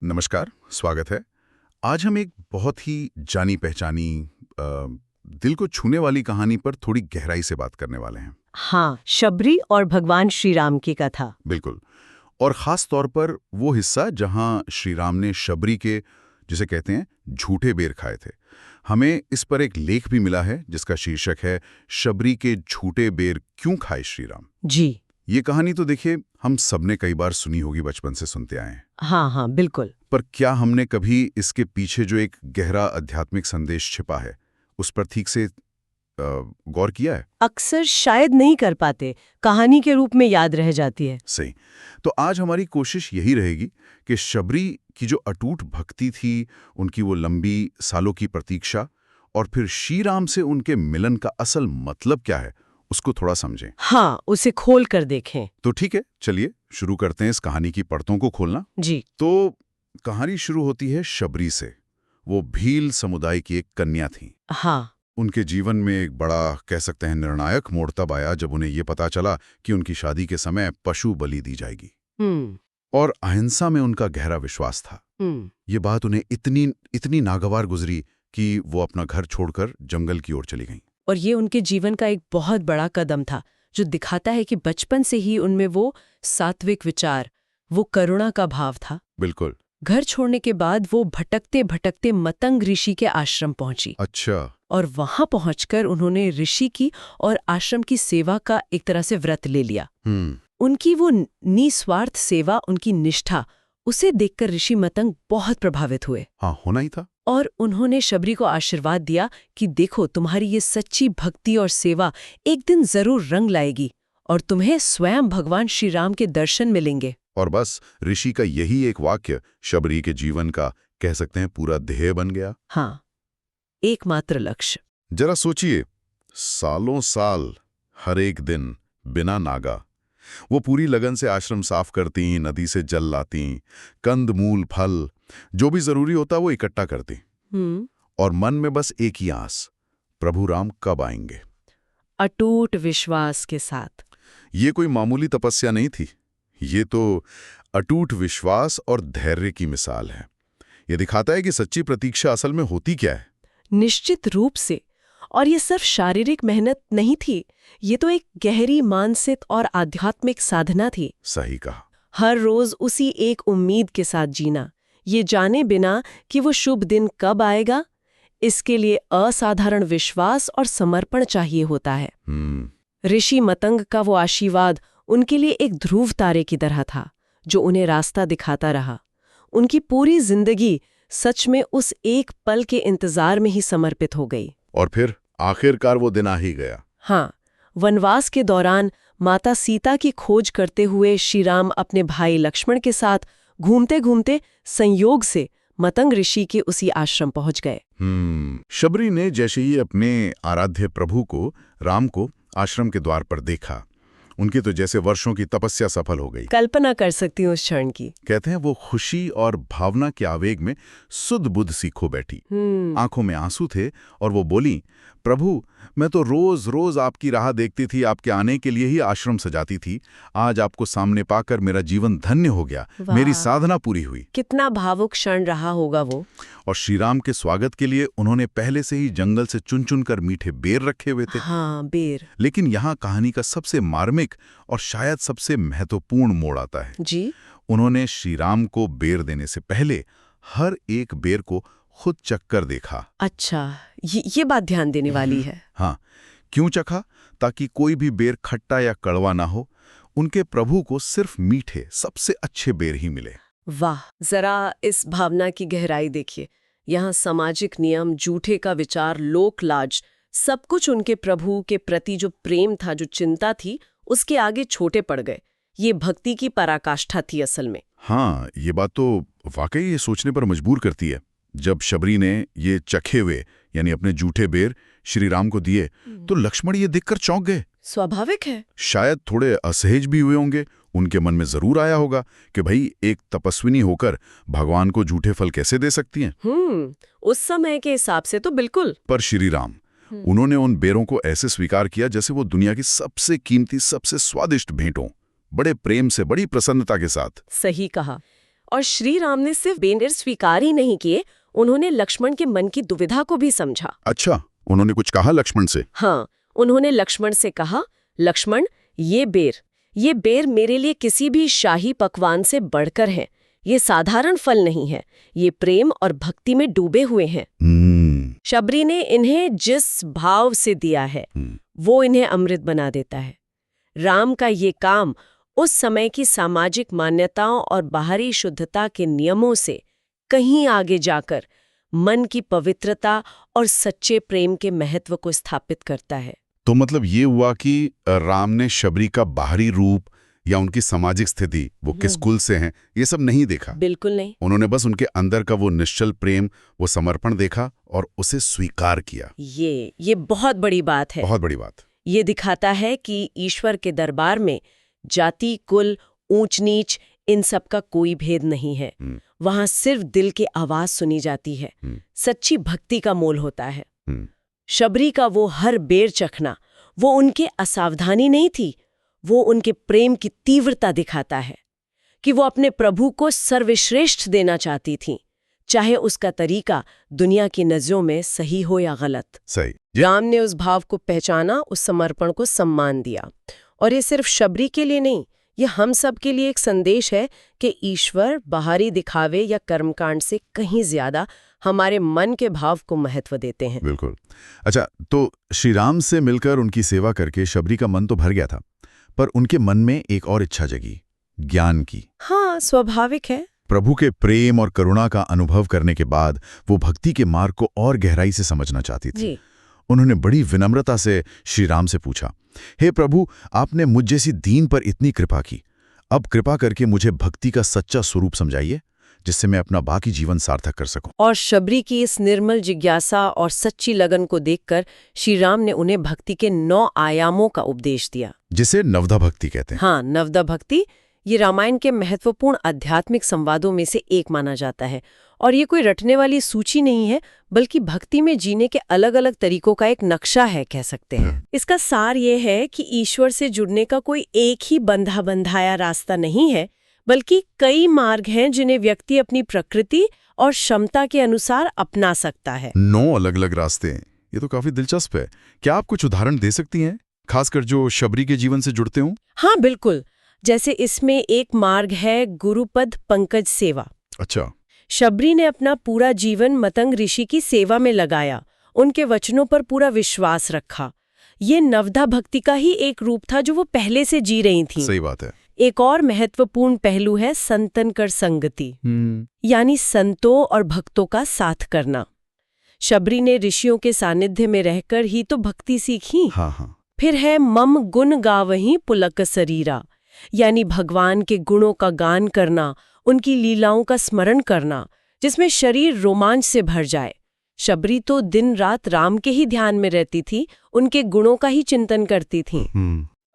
नमस्कार, स्वागत है। आज हम एक बहुत ही जानी पहचानी दिल को छूने वाली कहानी पर थोड़ी गहराई से बात करने वाले हैं। हाँ, शबरी और भगवान श्री राम की कथा। बिल्कुल। और ख़ास तौर पर वो हिस्सा जहां श्री राम ने शबरी के, जिसे कहते हैं, झूठे बेर खाए थे। हमें इस पर एक लेख भी मिला है जिसका शीर्षक है शबरी के झूठे बेर क्यों खाए श्री राम। जी। ये कहानी तो देखिए हम सबने कई बार सुनी होगी, बचपन से सुनते आए हैं। हाँ हाँ, बिल्कुल। पर क्या हमने कभी इसके पीछे जो एक गहरा आध्यात्मिक संदेश छिपा है उस पर ठीक से गौर किया है? अक्सर शायद नहीं कर पाते, कहानी के रूप में याद रह जाती है। सही। तो आज हमारी कोशिश यही रहेगी कि शबरी की जो अटूट भक्ति थी, उनकी वो लंबी सालों की प्रतीक्षा, और फिर श्री राम से उनके मिलन का असल मतलब क्या है, उसको थोड़ा समझें। हाँ, उसे खोल कर देखें। तो ठीक है, चलिए शुरू करते हैं इस कहानी की परतों को खोलना। जी। तो कहानी शुरू होती है शबरी से। वो भील समुदाय की एक कन्या थी। हाँ। उनके जीवन में एक बड़ा, कह सकते हैं, निर्णायक मोड़ तब आया जब उन्हें ये पता चला कि उनकी शादी के समय पशु बलि दी जाएगी। और अहिंसा में उनका गहरा विश्वास था। ये बात उन्हें इतनी नागवार गुजरी कि वो अपना घर छोड़कर जंगल की ओर चली गईं। और ये उनके जीवन का एक बहुत बड़ा कदम था, जो दिखाता है कि बचपन से ही उनमें वो सात्विक विचार, वो करुणा का भाव था। बिल्कुल। घर छोड़ने के बाद वो भटकते भटकते मतंग ऋषि के आश्रम पहुंची। अच्छा। और वहां पहुंचकर उन्होंने ऋषि की और आश्रम की सेवा का एक तरह से व्रत ले लिया। उनकी वो निस्वार्थ सेवा, उनकी निष्ठा, उसे देखकर ऋषि मतंग बहुत प्रभावित हुए। हाँ, होना ही था। और उन्होंने शबरी को आशीर्वाद दिया कि देखो, तुम्हारी ये सच्ची भक्ति और सेवा एक दिन जरूर रंग लाएगी और तुम्हें स्वयं भगवान श्री राम के दर्शन मिलेंगे। और बस ऋषि का यही एक वाक्य शबरी के जीवन का, कह सकते हैं, पूरा ध्येय बन गया। हाँ, एकमात्र लक्ष्य। जरा सोचिए, सालों साल, हर एक दिन, बिना नागा, वो पूरी लगन से आश्रम साफ करती, नदी से जल लाती, कंद मूल फल जो भी जरूरी होता वो इकट्ठा करती। और मन में बस एक ही आस, प्रभु राम कब आएंगे। अटूट विश्वास के साथ। ये कोई मामूली तपस्या नहीं थी, ये तो अटूट विश्वास और धैर्य की मिसाल है। ये दिखाता है कि सच्ची प्रतीक्षा असल में होती क्या है। निश्चित रूप से। और ये सिर्फ शारीरिक मेहनत नहीं थी, ये तो एक गहरी मानसिक और आध्यात्मिक साधना थी। सही कहा। हर रोज उसी एक उम्मीद के साथ जीना, ये जाने बिना कि वो शुभ दिन कब आएगा, इसके लिए असाधारण विश्वास और समर्पण चाहिए होता है। ऋषि मतंग का वो आशीर्वाद उनके लिए एक ध्रुव तारे की तरह था, जो उन्हें रास्ता दिखाता रहा। उनकी पूरी जिंदगी सच में उस एक पल के इंतजार में ही समर्पित हो गई। और फिर आखिरकार वो दिन आ ही गया। हाँ, वनवास के दौरान माता सीता की खोज करते हुए श्री राम अपने भाई लक्ष्मण के साथ घूमते घूमते संयोग से मतंग ऋषि के उसी आश्रम पहुंच गए। शबरी ने जैसे ही अपने आराध्य प्रभु को, राम को, आश्रम के द्वार पर देखा, उनकी तो जैसे वर्षों की तपस्या सफल हो गई। कल्पना कर सकती हूँ उस क्षण की। कहते हैं वो खुशी और भावना के आवेग में सुध बुध सी खो बैठी। आंखों में आंसू थे और वो बोली, प्रभु, मैं तो रोज रोज आपकी राह देखती थी, आपके आने के लिए ही आश्रम सजाती थी। आज आपको सामने पाकर मेरा जीवन धन्य हो गया, मेरी साधना पूरी हुई। कितना भावुक क्षण रहा होगा वो। और श्री राम के स्वागत के लिए उन्होंने पहले से ही जंगल से चुन चुन कर मीठे बेर रखे हुए थे। हाँ, बेर। लेकिन यहाँ कहानी का सबसे मार्मिक और शायद सबसे महत्वपूर्ण मोड़ आता है। जी। उन्होंने श्री राम को बेर देने से पहले हर एक बेर को खुद चखकर देखा। अच्छा, ये बात ध्यान देने वाली है। हाँ, क्यों चखा? ताकि कोई भी बेर खट्टा या कड़वा ना हो, उनके प्रभु को सिर्फ मीठे, सबसे अच्छे बेर ही मिले। वाह, जरा इस भावना की गहराई देखिए। यहाँ सामाजिक नियम, झूठे का विचार, लोक लाज, सब कुछ उनके प्रभु के प्रति जो प्रेम था, जो चिंता थी, उसके आगे छोटे पड़ गए। ये भक्ति की पराकाष्ठा थी असल में। हाँ, ये बात तो वाकई ये सोचने पर मजबूर करती है। जब शबरी ने ये चखे हुए, यानी अपने जूठे बेर श्री राम को दिए, तो लक्ष्मण ये देखकर चौंक गए। स्वाभाविक है। शायद थोड़े असहज भी हुए होंगे। उनके मन में जरूर आया होगा कि भाई, एक तपस्विनी होकर भगवान को जूठे फल कैसे दे सकती हैं? उस समय के हिसाब से तो बिल्कुल। पर श्री राम, उन्होंने उन बेरों को ऐसे स्वीकार किया जैसे वो दुनिया की सबसे कीमती, सबसे स्वादिष्ट भेंट हो, बड़े प्रेम से, बड़ी प्रसन्नता के साथ। सही कहा। और श्री राम ने सिर्फ बेनर स्वीकार ही नहीं किए, उन्होंने लक्ष्मण के मन की दुविधा को भी समझा। अच्छा, उन्होंने कुछ कहा लक्ष्मण से? हाँ, उन्होंने लक्ष्मण से कहा, लक्ष्मण, ये बेर मेरे लिए किसी भी शाही पकवान से बढ़कर है। ये साधारण फल नहीं है, ये प्रेम और भक्ति में डूबे हुए हैं। शबरी ने इन्हें जिस भाव से दिया है वो इन्हें अमृत बना देता है। राम का ये काम उस समय की सामाजिक मान्यताओं और बाहरी शुद्धता के नियमों से कहीं आगे जाकर मन की पवित्रता और सच्चे प्रेम के महत्व को स्थापित करता है। तो मतलब ये हुआ कि राम ने शबरी का बाहरी रूप या उनकी सामाजिक स्थिति, वो किस कुल से हैं, ये सब नहीं देखा। बिल्कुल नहीं। उन्होंने बस उनके अंदर का वो निश्चल प्रेम, वो समर्पण देखा और उसे स्वीकार किया। ये बहुत बड़ी बात है। बहुत बड़ी बात। ये दिखाता है कि ईश्वर के दरबार में जाति, कुल, ऊंच नीच इन सब का कोई भेद नहीं है। वहां सिर्फ दिल की आवाज सुनी जाती है। सच्ची भक्ति का मोल होता है। शबरी का वो हर बेर चखना, वो उनके असावधानी नहीं थी, वो उनके प्रेम की तीव्रता दिखाता है कि वो अपने प्रभु को सर्वश्रेष्ठ देना चाहती थी, चाहे उसका तरीका दुनिया की नजरों में सही हो या गलत। सही। राम ने उस भाव को पहचाना, उस समर्पण को सम्मान दिया। और ये सिर्फ शबरी के लिए नहीं, ये हम सब के लिए एक संदेश है कि ईश्वर बाहरी दिखावे या कर्मकांड से कहीं ज्यादा हमारे मन के भाव को महत्व देते हैं। बिल्कुल। अच्छा, तो श्री राम से मिलकर उनकी सेवा करके शबरी का मन तो भर गया था, पर उनके मन में एक और इच्छा जगी, ज्ञान की। हाँ, स्वाभाविक है। प्रभु के प्रेम और करुणा का अनुभव करने के बाद वो भक्ति के मार्ग को और गहराई से समझना चाहती थी। उन्होंने बड़ी विनम्रता से श्री राम से पूछा, हे प्रभु, आपने मुझ जैसी दीन पर इतनी कृपा की, अब कृपा करके मुझे भक्ति का सच्चा स्वरूप समझाइए, जिससे मैं अपना बाकी जीवन सार्थक कर सकूं। और शबरी की इस निर्मल जिज्ञासा और सच्ची लगन को देखकर श्री राम ने उन्हें भक्ति के 9 आयामों का उपदेश दिया, जिसे नवदा भक्ति कहते हैं। हाँ, नवदा भक्ति ये रामायण के महत्वपूर्ण आध्यात्मिक संवादों में से एक माना जाता है। और ये कोई रटने वाली सूची नहीं है, बल्कि भक्ति में जीने के अलग अलग तरीकों का एक नक्शा है, कह सकते हैं। इसका सार ये है कि ईश्वर से जुड़ने का कोई एक ही बंधा बंधाया रास्ता नहीं है, बल्कि कई मार्ग हैं जिन्हें व्यक्ति अपनी प्रकृति और क्षमता के अनुसार अपना सकता है। 9 अलग-अलग रास्ते हैं, ये तो काफी दिलचस्प है। क्या आप कुछ उदाहरण दे सकती हैं, खासकर जो शबरी के जीवन से जुड़ते हों? हाँ, बिल्कुल। जैसे इसमें एक मार्ग है गुरुपद पंकज सेवा। अच्छा। शबरी ने अपना पूरा जीवन मतंग ऋषि की सेवा में लगाया, उनके वचनों पर पूरा विश्वास रखा। ये नवदा भक्ति का ही एक रूप था जो वो पहले से जी रही थीं। सही बात है। एक और महत्वपूर्ण पहलू है संतन कर संगति, यानी संतों और भक्तों का साथ करना। शबरी ने ऋषियों के सानिध्य में रहकर ही तो भक्ति सीखी। हाँ। फिर है मम गुण गावहीं पुलक शरीरा, यानी भगवान के गुणों का गान करना, उनकी लीलाओं का स्मरण करना, जिसमें शरीर रोमांच से भर जाए। शबरी तो दिन रात राम के ही ध्यान में रहती थी, उनके गुणों का ही चिंतन करती थी।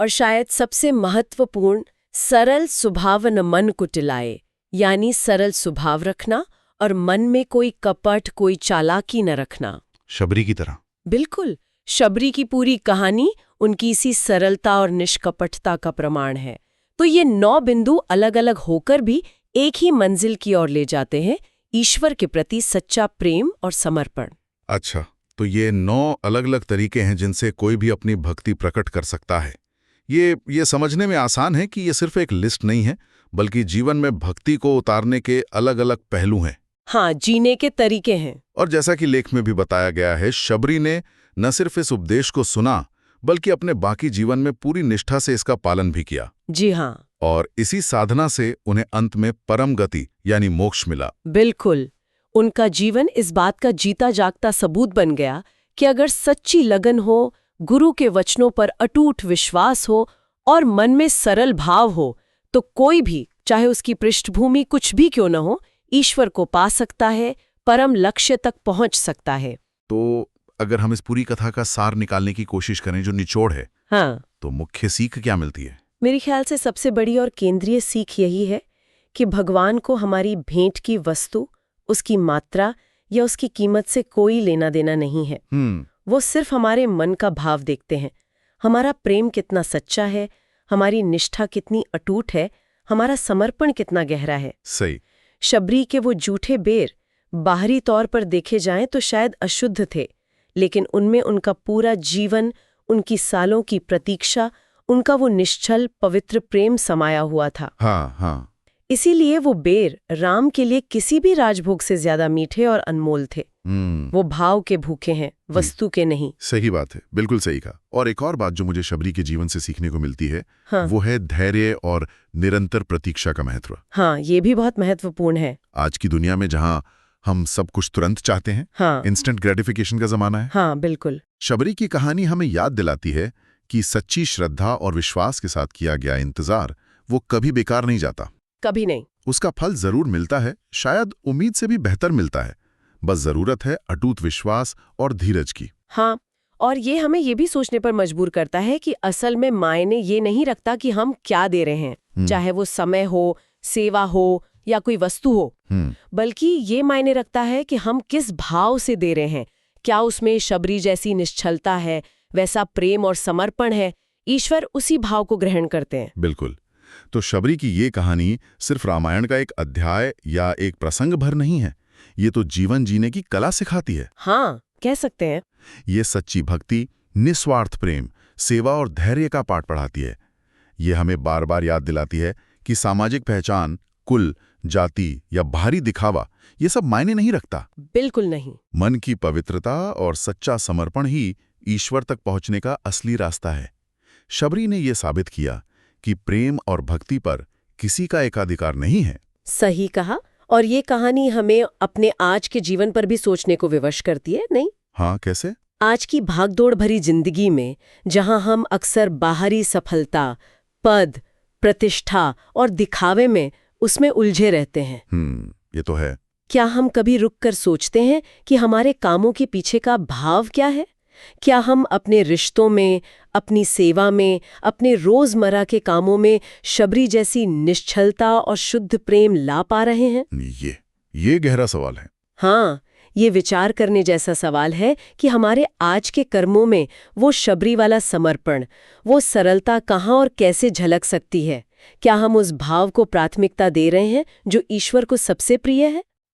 और शायद सबसे महत्वपूर्ण, सरल स्वभावन मन कुटिलाए, यानी सरल स्वभाव रखना और मन में कोई कपट, कोई चालाकी न रखना। शबरी की तरह। बिल्कुल। शबरी की पूरी कहानी उनकी इसी सरलता और निष्कपटता का प्रमाण है। तो ये 9 बिंदु अलग अलग होकर भी एक ही मंजिल की ओर ले जाते हैं, ईश्वर के प्रति सच्चा प्रेम और समर्पण। अच्छा, तो ये 9 अलग अलग तरीके हैं जिनसे कोई भी अपनी भक्ति प्रकट कर सकता है। ये समझने में आसान है कि ये सिर्फ एक लिस्ट नहीं है, बल्कि जीवन में भक्ति को उतारने के अलग अलग पहलू हैं। हाँ, जीने के तरीके हैं। और जैसा कि लेख में भी बताया गया है, शबरी ने न सिर्फ इस उपदेश को सुना, बल्कि अपने बाकी जीवन में पूरी निष्ठा से इसका पालन भी किया। जी हाँ। और इसी साधना से उन्हें अंत में परम गति यानी मोक्ष मिला। बिल्कुल। उनका जीवन इस बात का जीता जागता सबूत बन गया कि अगर सच्ची लगन हो, गुरु के वचनों पर अटूट विश्वास हो और मन में सरल भाव हो, तो कोई भी, चाहे उसकी पृष्ठभूमि कुछ भी क्यों न हो, ईश्वर को पा सकता है, परम लक्ष्य तक पहुंच सकता है। तो अगर हम इस पूरी कथा का सार निकालने की कोशिश करें, जो निचोड़ है, हाँ, तो मुख्य सीख क्या मिलती है? मेरे ख्याल से सबसे बड़ी और केंद्रीय सीख यही है कि भगवान को हमारी भेंट की वस्तु, उसकी मात्रा या उसकी कीमत से कोई लेना देना नहीं है। वो सिर्फ हमारे मन का भाव देखते हैं, हमारा प्रेम कितना सच्चा है, हमारी निष्ठा कितनी अटूट है, हमारा समर्पण कितना गहरा है। सही। शबरी के वो झूठे बेर बाहरी तौर पर देखे जाएं तो शायद अशुद्ध थे, लेकिन उनमें उनका पूरा जीवन, उनकी सालों की प्रतीक्षा, उनका वो निश्चल पवित्र प्रेम समाया हुआ था। हाँ हाँ। इसीलिए वो बेर राम के लिए किसी भी राजभोग से ज्यादा मीठे और अनमोल थे। वो भाव के भूखे हैं, वस्तु के नहीं। सही बात है, बिल्कुल सही कहा। और एक और बात जो मुझे शबरी के जीवन से सीखने को मिलती है, हाँ। वो है धैर्य और निरंतर प्रतीक्षा का महत्व। हाँ, ये भी बहुत महत्वपूर्ण है। आज की दुनिया में जहां हम सब कुछ तुरंत चाहते हैं, हाँ। इंस्टेंट ग्रेटिफिकेशन का जमाना है। हाँ, बिल्कुल। शबरी की कहानी हमें याद दिलाती है कि सच्ची श्रद्धा और विश्वास के साथ किया गया इंतजार वो कभी बेकार नहीं जाता। कभी नहीं। उसका फल जरूर मिलता है, शायद उम्मीद से भी बेहतर मिलता है। बस जरूरत है अटूट विश्वास और धीरज की। हाँ, और ये हमें ये भी सोचने पर मजबूर करता है कि असल में मायने ये नहीं रखता कि हम क्या दे रहे हैं, चाहे वो समय हो, सेवा हो या कोई वस्तु हो, बल्कि ये मायने रखता है कि हम किस भाव से दे रहे हैं। क्या उसमें शबरी जैसी निश्चलता है, वैसा प्रेम और समर्पण है? ईश्वर उसी भाव को ग्रहण करते हैं। बिल्कुल। तो शबरी की ये कहानी सिर्फ रामायण का एक अध्याय या एक प्रसंग भर नहीं है, ये तो जीवन जीने की कला सिखाती है। हाँ, कह सकते हैं। ये सच्ची भक्ति, निस्वार्थ प्रेम, सेवा और धैर्य का पाठ पढ़ाती है। ये हमें बार बार याद दिलाती है कि सामाजिक पहचान, कुल, जाति या बाहरी दिखावा ये सब मायने नहीं रखता। बिल्कुल नहीं। मन की पवित्रता और सच्चा समर्पण ही ईश्वर तक पहुंचने का असली रास्ता है। शबरी ने यह साबित किया कि प्रेम और भक्ति पर किसी का एकाधिकार नहीं है। सही कहा। और ये कहानी हमें अपने आज के जीवन पर भी सोचने को विवश करती है, नहीं? हाँ, कैसे? आज की भागदौड़ भरी जिंदगी में जहां हम अक्सर बाहरी सफलता, पद, प्रतिष्ठा और दिखावे में उसमें उलझे रहते हैं। ये तो है। क्या हम कभी रुककर सोचते हैं कि हमारे कामों के पीछे का भाव क्या है? क्या हम अपने रिश्तों में, अपनी सेवा में, अपने रोजमर्रा के कामों में शबरी जैसी निश्चलता और शुद्ध प्रेम ला पा रहे हैं? ये गहरा सवाल है। हाँ, ये विचार करने जैसा सवाल है कि हमारे आज के कर्मों में वो शबरी वाला समर्पण, वो सरलता कहाँ और कैसे झलक सकती है? क्या हम उस भाव को प्राथमिकता दे रहे हैं जो ईश्वर को सबसे प्रिय है?